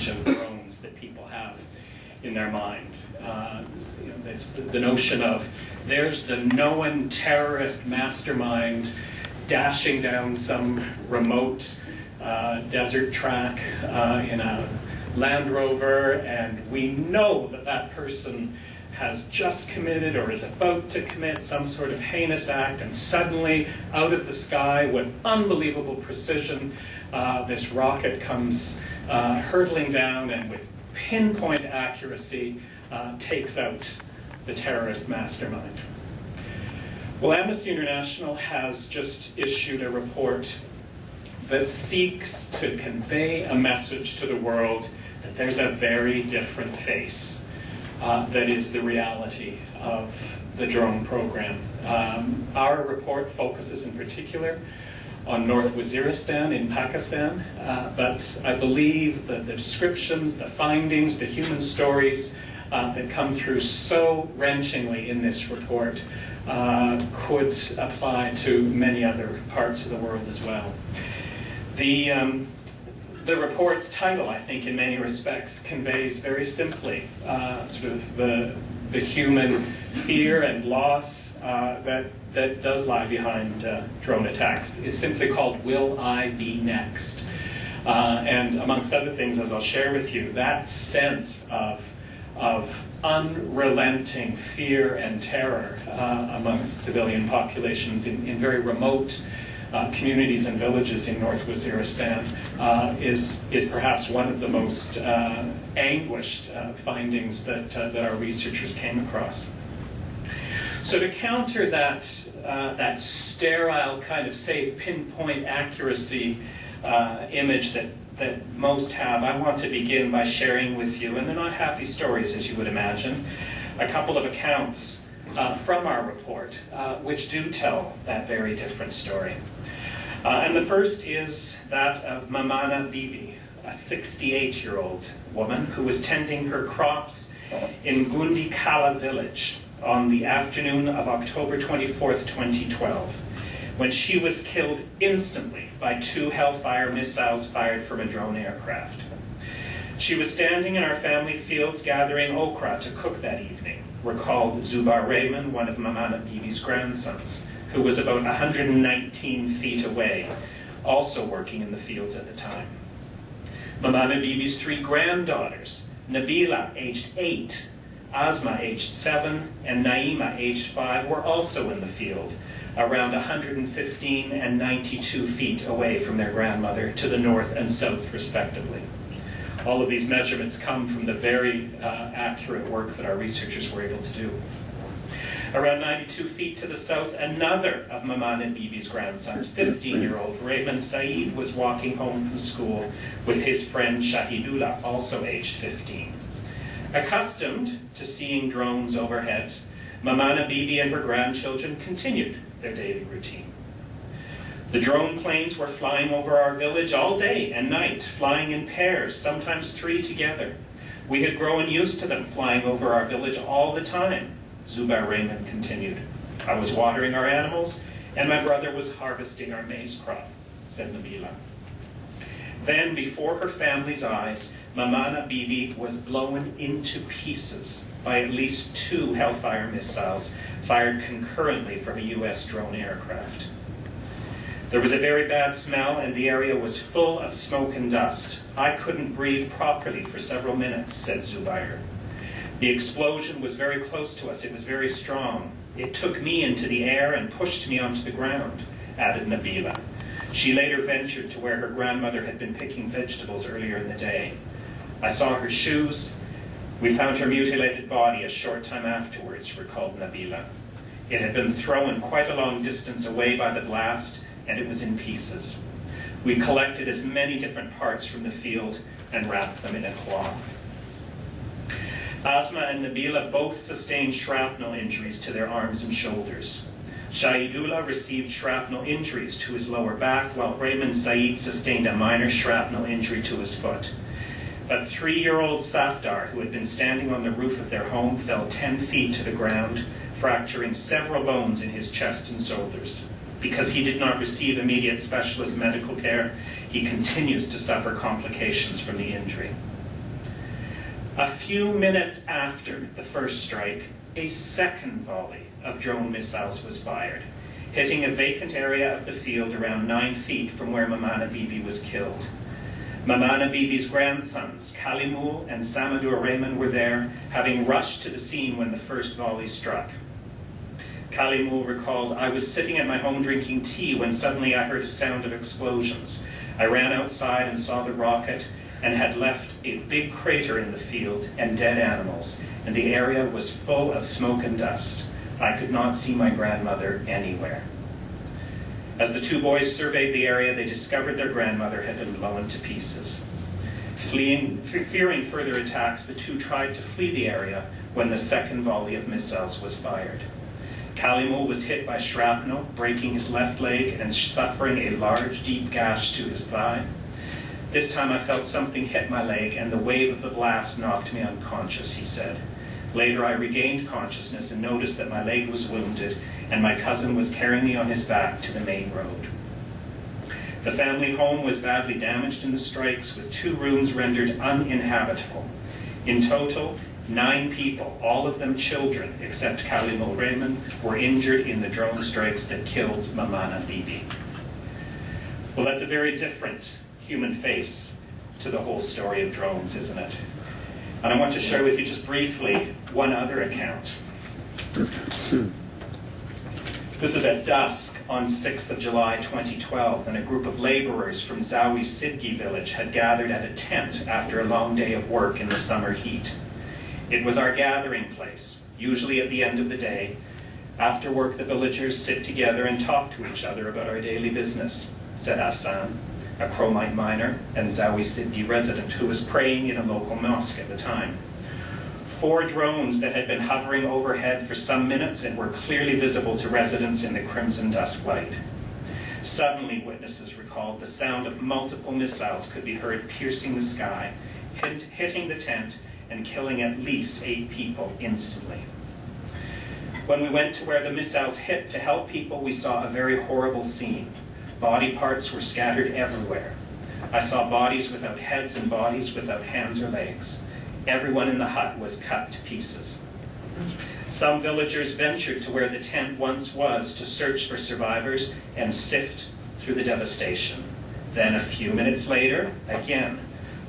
of drones that people have in their mind. It's the notion of there's the known terrorist mastermind dashing down some remote desert track in a Land Rover, and we know that that person has just committed or is about to commit some sort of heinous act, and suddenly, out of the sky, with unbelievable precision, this rocket comes hurtling down and with pinpoint accuracy takes out the terrorist mastermind. Well, Amnesty International has just issued a report that seeks to convey a message to the world that there's a very different face that is the reality of the drone program. Our report focuses in particular on North Waziristan in Pakistan, but I believe that the descriptions, the findings, the human stories that come through so wrenchingly in this report could apply to many other parts of the world as well. The report's title, I think, in many respects, conveys very simply sort of the human fear and loss that does lie behind drone attacks. It's simply called, "Will I Be Next?" And amongst other things, as I'll share with you, that sense of unrelenting fear and terror amongst civilian populations in very remote communities and villages in North Waziristan is perhaps one of the most anguished findings that our researchers came across. So to counter that sterile kind of safe pinpoint accuracy image that most have, I want to begin by sharing with you, and they're not happy stories as you would imagine, a couple of accounts from our report which do tell that very different story. And the first is that of Mamana Bibi, a 68-year-old woman who was tending her crops in Gundi Kala village on the afternoon of October 24th, 2012, when she was killed instantly by 2 Hellfire missiles fired from a drone aircraft. She was standing in our family fields gathering okra to cook that evening, recalled Zubar Rehman, one of Mamana Bibi's grandsons, who was about 119 feet away, also working in the fields at the time. Mamana Bibi's 3 granddaughters, Nabila, aged 8, Asma, aged 7, and Naima, aged 5, were also in the field, around 115 and 92 feet away from their grandmother to the north and south, respectively. All of these measurements come from the very accurate work that our researchers were able to do. Around 92 feet to the south, another of Mamana Bibi's grandsons, 15-year-old Rehman Saeed, was walking home from school with his friend Shahidullah, also aged 15. Accustomed to seeing drones overhead, Mamana Bibi and her grandchildren continued their daily routine. The drone planes were flying over our village all day and night, flying in pairs, sometimes 3 together. We had grown used to them flying over our village all the time, Zubair Rehman continued. I was watering our animals, and my brother was harvesting our maize crop, said Nabila. Then, before her family's eyes, Mamana Bibi was blown into pieces by at least 2 Hellfire missiles fired concurrently from a US drone aircraft. There was a very bad smell, and the area was full of smoke and dust. I couldn't breathe properly for several minutes, said Zubair. The explosion was very close to us. It was very strong. It took me into the air and pushed me onto the ground, added Nabila. She later ventured to where her grandmother had been picking vegetables earlier in the day. I saw her shoes. We found her mutilated body a short time afterwards, recalled Nabila. It had been thrown quite a long distance away by the blast, and it was in pieces. We collected as many different parts from the field and wrapped them in a cloth. Asma and Nabila both sustained shrapnel injuries to their arms and shoulders. Shahidullah received shrapnel injuries to his lower back, while Rehman Saeed sustained a minor shrapnel injury to his foot. But 3-year-old Safdar, who had been standing on the roof of their home, fell 10 feet to the ground, fracturing several bones in his chest and shoulders. Because he did not receive immediate specialist medical care, he continues to suffer complications from the injury. A few minutes after the first strike, a second volley of drone missiles was fired, hitting a vacant area of the field around 9 feet from where Mamana Bibi was killed. Mamana Bibi's grandsons, Kalimul and Samadur Rehman, were there, having rushed to the scene when the first volley struck. Kalimul recalled, "I was sitting at my home drinking tea when suddenly I heard a sound of explosions. I ran outside and saw the rocket and had left a big crater in the field and dead animals, and the area was full of smoke and dust. I could not see my grandmother anywhere." As the two boys surveyed the area, they discovered their grandmother had been blown to pieces. Fearing further attacks, the two tried to flee the area when the second volley of missiles was fired. Kalimul was hit by shrapnel, breaking his left leg and suffering a large, deep gash to his thigh. "This time I felt something hit my leg and the wave of the blast knocked me unconscious," he said. "Later I regained consciousness and noticed that my leg was wounded and my cousin was carrying me on his back to the main road." The family home was badly damaged in the strikes, with 2 rooms rendered uninhabitable. In total, 9 people, all of them children, except Kalimul Rehman, were injured in the drone strikes that killed Mamana Bibi. Well, that's a very different human face to the whole story of drones, isn't it? And I want to share with you just briefly one other account. This is at dusk on 6th of July 2012, and a group of laborers from Zawi Sidgi village had gathered at a tent after a long day of work in the summer heat. It was our gathering place, usually at the end of the day. After work, the villagers sit together and talk to each other about our daily business, said Hassan, a Chromite miner and Zawi Sidgi resident who was praying in a local mosque at the time. 4 drones that had been hovering overhead for some minutes and were clearly visible to residents in the crimson dusk light. Suddenly, witnesses recalled, the sound of multiple missiles could be heard piercing the sky, hitting the tent, and killing at least 8 people instantly. When we went to where the missiles hit to help people, we saw a very horrible scene. Body parts were scattered everywhere. I saw bodies without heads and bodies without hands or legs. Everyone in the hut was cut to pieces. Some villagers ventured to where the tent once was to search for survivors and sift through the devastation. Then a few minutes later, again,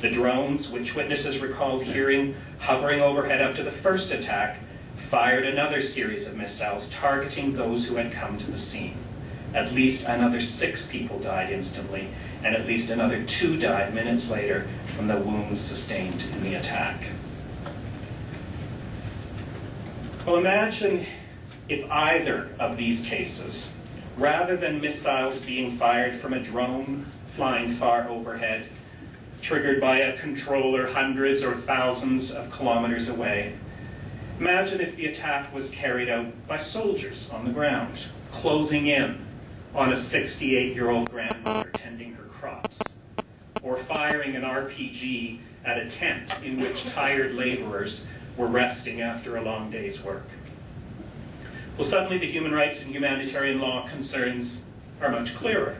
the drones, which witnesses recalled hearing hovering overhead after the first attack, fired another series of missiles targeting those who had come to the scene. At least another 6 people died instantly, and at least another 2 died minutes later from the wounds sustained in the attack. Well, imagine if either of these cases, rather than missiles being fired from a drone flying far overhead, triggered by a controller hundreds or thousands of kilometers away, imagine if the attack was carried out by soldiers on the ground, closing in on a 68-year-old grandmother tending her crops, or firing an RPG at a tent in which tired laborers were resting after a long day's work. Well, suddenly the human rights and humanitarian law concerns are much clearer,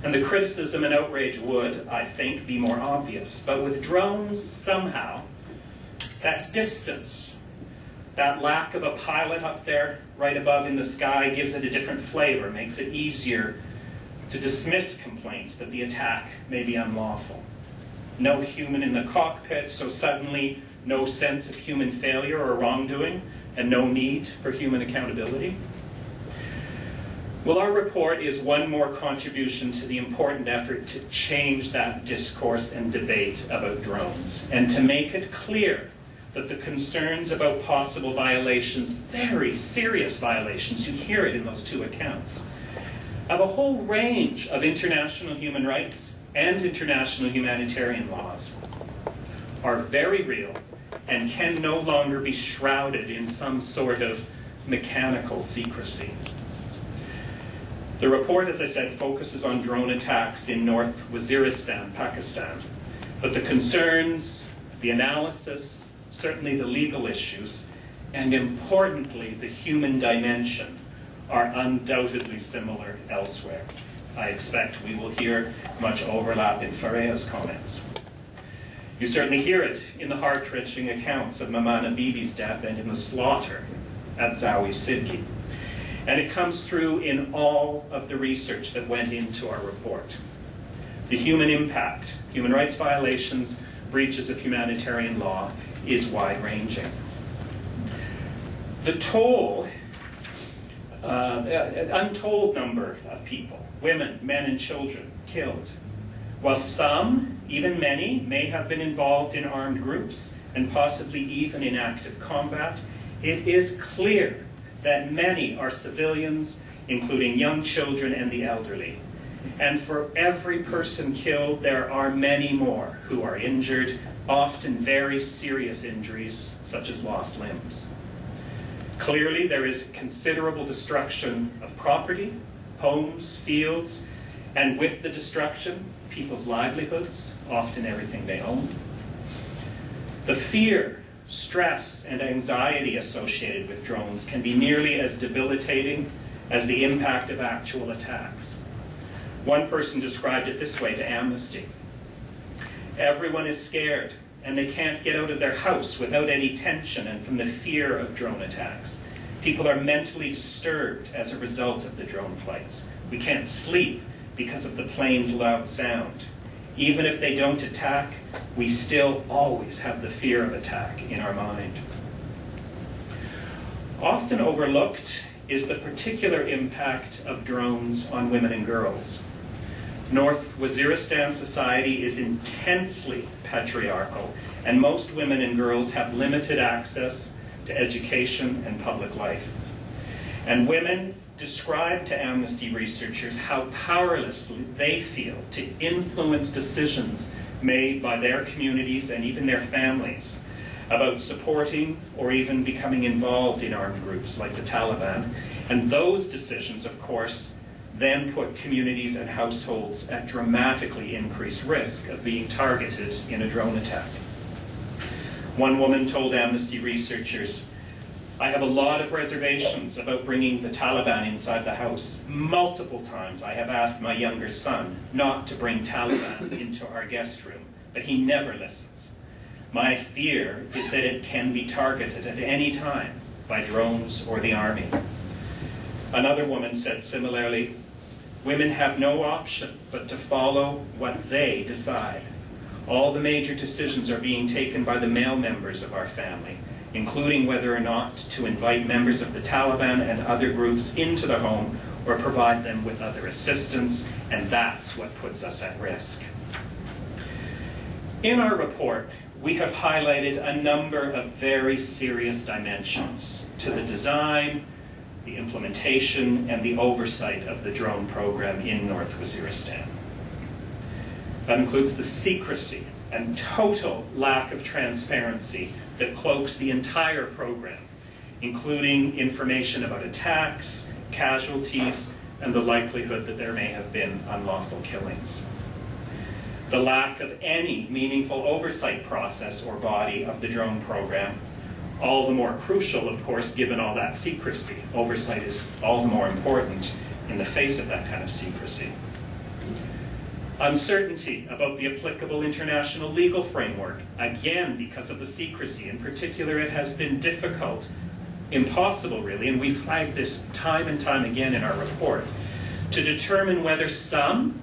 and the criticism and outrage would, I think, be more obvious. But with drones, somehow, that distance, that lack of a pilot up there right above in the sky gives it a different flavor, makes it easier to dismiss complaints that the attack may be unlawful. No human in the cockpit, so suddenly no sense of human failure or wrongdoing, and no need for human accountability. Well, our report is one more contribution to the important effort to change that discourse and debate about drones, and to make it clear that the concerns about possible violations, very serious violations, you hear it in those 2 accounts, of a whole range of international human rights and international humanitarian laws, are very real and can no longer be shrouded in some sort of mechanical secrecy. The report, as I said, focuses on drone attacks in North Waziristan, Pakistan, but the concerns, the analysis, certainly the legal issues, and importantly, the human dimension, are undoubtedly similar elsewhere. I expect we will hear much overlap in Fareya's comments. You certainly hear it in the heart-wrenching accounts of Mamana Bibi's death and in the slaughter at Zawi Sidki. And it comes through in all of the research that went into our report. The human impact, human rights violations, breaches of humanitarian law is wide-ranging. The toll, an untold number of people, women, men, and children killed, while some, even many, may have been involved in armed groups and possibly even in active combat, it is clear that many are civilians, including young children and the elderly. And for every person killed, there are many more who are injured, often very serious injuries, such as lost limbs. Clearly, there is considerable destruction of property, homes, fields, and with the destruction, people's livelihoods, often everything they own. The fear, stress, and anxiety associated with drones can be nearly as debilitating as the impact of actual attacks. One person described it this way to Amnesty: everyone is scared, and they can't get out of their house without any tension and from the fear of drone attacks. People are mentally disturbed as a result of the drone flights. We can't sleep because of the plane's loud sound. Even if they don't attack, we still always have the fear of attack in our mind. Often overlooked is the particular impact of drones on women and girls. North Waziristan society is intensely patriarchal, and most women and girls have limited access to education and public life. And women describe to Amnesty researchers how powerless they feel to influence decisions made by their communities and even their families about supporting or even becoming involved in armed groups like the Taliban. And those decisions, of course, then put communities and households at dramatically increased risk of being targeted in a drone attack. One woman told Amnesty researchers, "I have a lot of reservations about bringing the Taliban inside the house. Multiple times I have asked my younger son not to bring Taliban into our guest room, but he never listens. My fear is that it can be targeted at any time by drones or the army." Another woman said similarly, "Women have no option but to follow what they decide. All the major decisions are being taken by the male members of our family, including whether or not to invite members of the Taliban and other groups into the home or provide them with other assistance, and that's what puts us at risk." In our report, we have highlighted a number of very serious dimensions to the design, the implementation, and the oversight of the drone program in North Waziristan. That includes the secrecy and total lack of transparency that cloaks the entire program, including information about attacks, casualties, and the likelihood that there may have been unlawful killings. The lack of any meaningful oversight process or body of the drone program, all the more crucial, of course, given all that secrecy. Oversight is all the more important in the face of that kind of secrecy. Uncertainty about the applicable international legal framework, again because of the secrecy. In particular, it has been difficult, impossible really, and we flagged this time and time again in our report, to determine whether some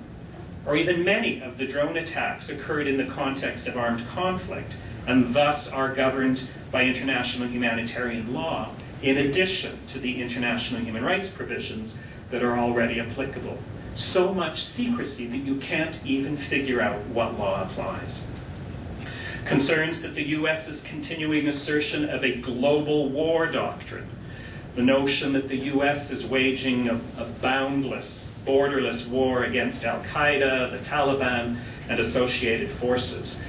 or even many of the drone attacks occurred in the context of armed conflict and thus are governed by international humanitarian law, in addition to the international human rights provisions that are already applicable. So much secrecy that you can't even figure out what law applies. Concerns that the US's continuing assertion of a global war doctrine, the notion that the US is waging a boundless, borderless war against Al-Qaeda, the Taliban, and associated forces,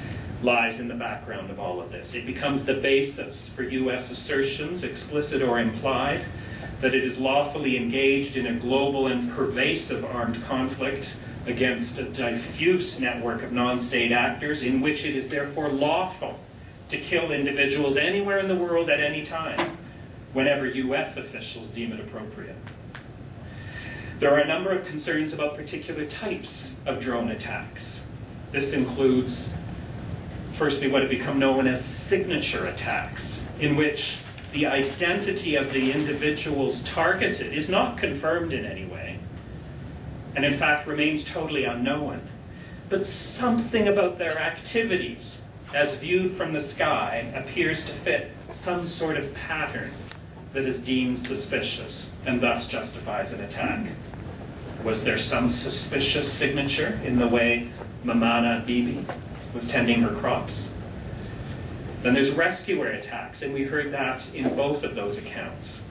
lies in the background of all of this. It becomes the basis for US assertions, explicit or implied, that it is lawfully engaged in a global and pervasive armed conflict against a diffuse network of non-state actors in which it is therefore lawful to kill individuals anywhere in the world at any time, whenever US officials deem it appropriate. There are a number of concerns about particular types of drone attacks. This includes firstly, what have become known as signature attacks, in which the identity of the individuals targeted is not confirmed in any way, and in fact remains totally unknown. But something about their activities, as viewed from the sky, appears to fit some sort of pattern that is deemed suspicious and thus justifies an attack. Was there some suspicious signature in the way Mamana Bibi was tending her crops? Then there's rescuer attacks, and we heard that in both of those accounts,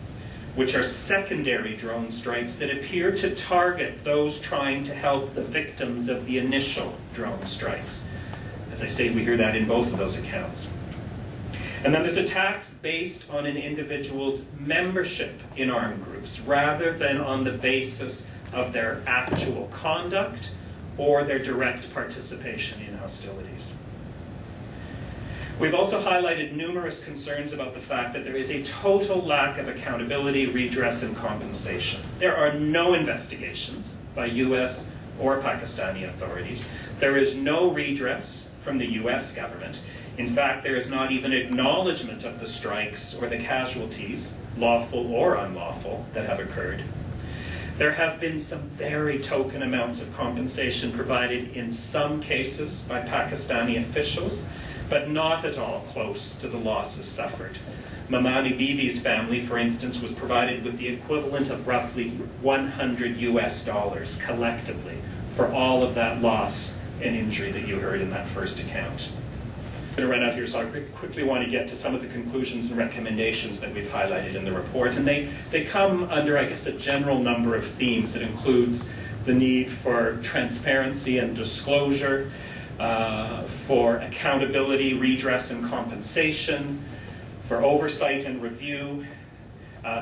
which are secondary drone strikes that appear to target those trying to help the victims of the initial drone strikes. As I say, we hear that in both of those accounts. And then there's attacks based on an individual's membership in armed groups, rather than on the basis of their actual conduct or their direct participation in hostilities. We've also highlighted numerous concerns about the fact that there is a total lack of accountability, redress, and compensation. There are no investigations by US or Pakistani authorities. There is no redress from the US government. In fact, there is not even acknowledgement of the strikes or the casualties, lawful or unlawful, that have occurred. There have been some very token amounts of compensation provided in some cases by Pakistani officials, but not at all close to the losses suffered. Mamani Bibi's family, for instance, was provided with the equivalent of roughly $100 collectively for all of that loss and injury that you heard in that first account. I'm going to run out here, so I quickly want to get to some of the conclusions and recommendations that we've highlighted in the report. And they come under, I guess, a general number of themes that includes the need for transparency and disclosure, for accountability, redress, and compensation, for oversight and review,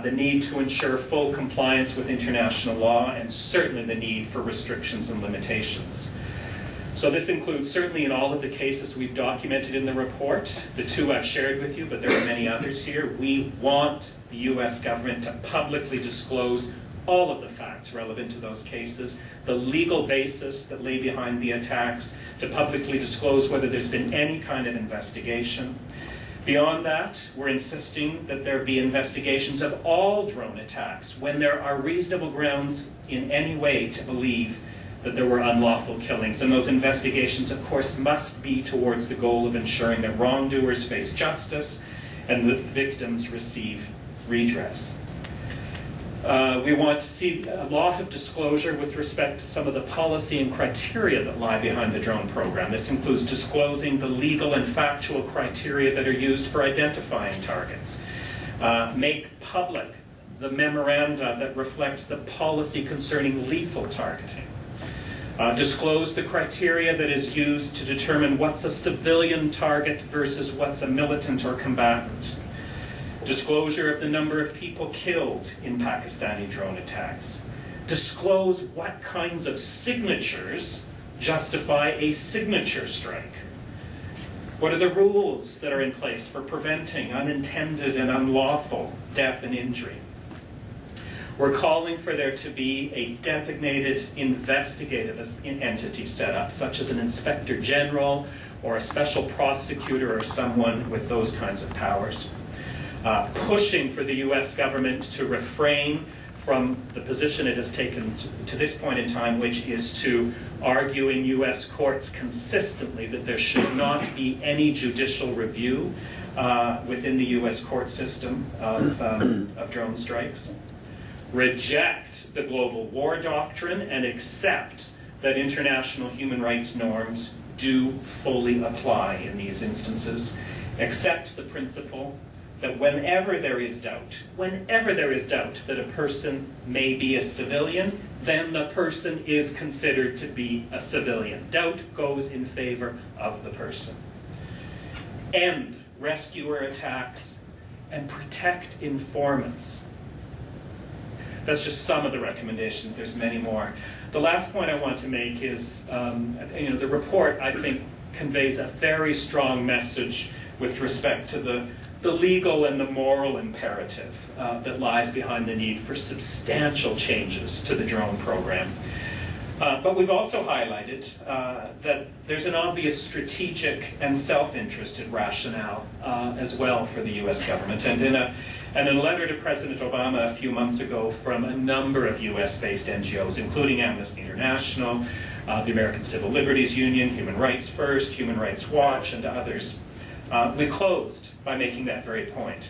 the need to ensure full compliance with international law, and certainly the need for restrictions and limitations. So this includes, certainly in all of the cases we've documented in the report, the two I've shared with you, but there are many others here. We want the US government to publicly disclose all of the facts relevant to those cases, the legal basis that lay behind the attacks, to publicly disclose whether there's been any kind of investigation. Beyond that, we're insisting that there be investigations of all drone attacks when there are reasonable grounds in any way to believe that there were unlawful killings. And those investigations, of course, must be towards the goal of ensuring that wrongdoers face justice and that victims receive redress. We want to see a lot of disclosure with respect to some of the policy and criteria that lie behind the drone program. This includes disclosing the legal and factual criteria that are used for identifying targets. Make public the memoranda that reflects the policy concerning lethal targeting. Disclose the criteria that is used to determine what's a civilian target versus what's a militant or combatant. Disclosure of the number of people killed in Pakistani drone attacks. Disclose what kinds of signatures justify a signature strike. What are the rules that are in place for preventing unintended and unlawful death and injury? We're calling for there to be a designated investigative entity set up, such as an inspector general or a special prosecutor or someone with those kinds of powers. Pushing for the US government to refrain from the position it has taken to this point in time, which is to argue in US courts consistently that there should not be any judicial review within the US court system of drone strikes. Reject the global war doctrine and accept that international human rights norms do fully apply in these instances. Accept the principle that whenever there is doubt that a person may be a civilian, then the person is considered to be a civilian. Doubt goes in favor of the person. End rescuer attacks and protect informants. That's just some of the recommendations. There's many more. The last point I want to make is, the report, I think, conveys a very strong message with respect to the legal and the moral imperative that lies behind the need for substantial changes to the drone program. But we've also highlighted that there's an obvious strategic and self-interested rationale as well for the US government. And in a letter to President Obama a few months ago from a number of US-based NGOs, including Amnesty International, the American Civil Liberties Union, Human Rights First, Human Rights Watch, and others, we closed by making that very point.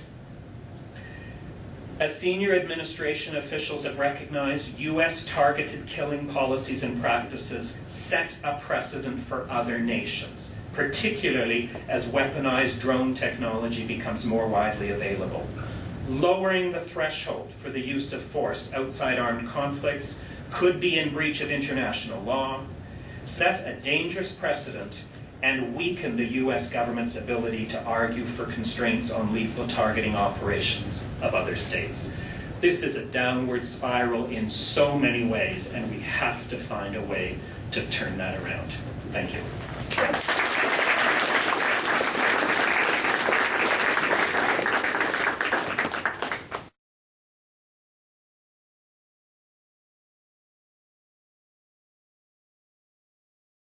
As senior administration officials have recognized, US targeted killing policies and practices set a precedent for other nations, particularly as weaponized drone technology becomes more widely available. Lowering the threshold for the use of force outside armed conflicts could be in breach of international law, set a dangerous precedent, and weaken the US government's ability to argue for constraints on lethal targeting operations of other states. This is a downward spiral in so many ways, and we have to find a way to turn that around. Thank you.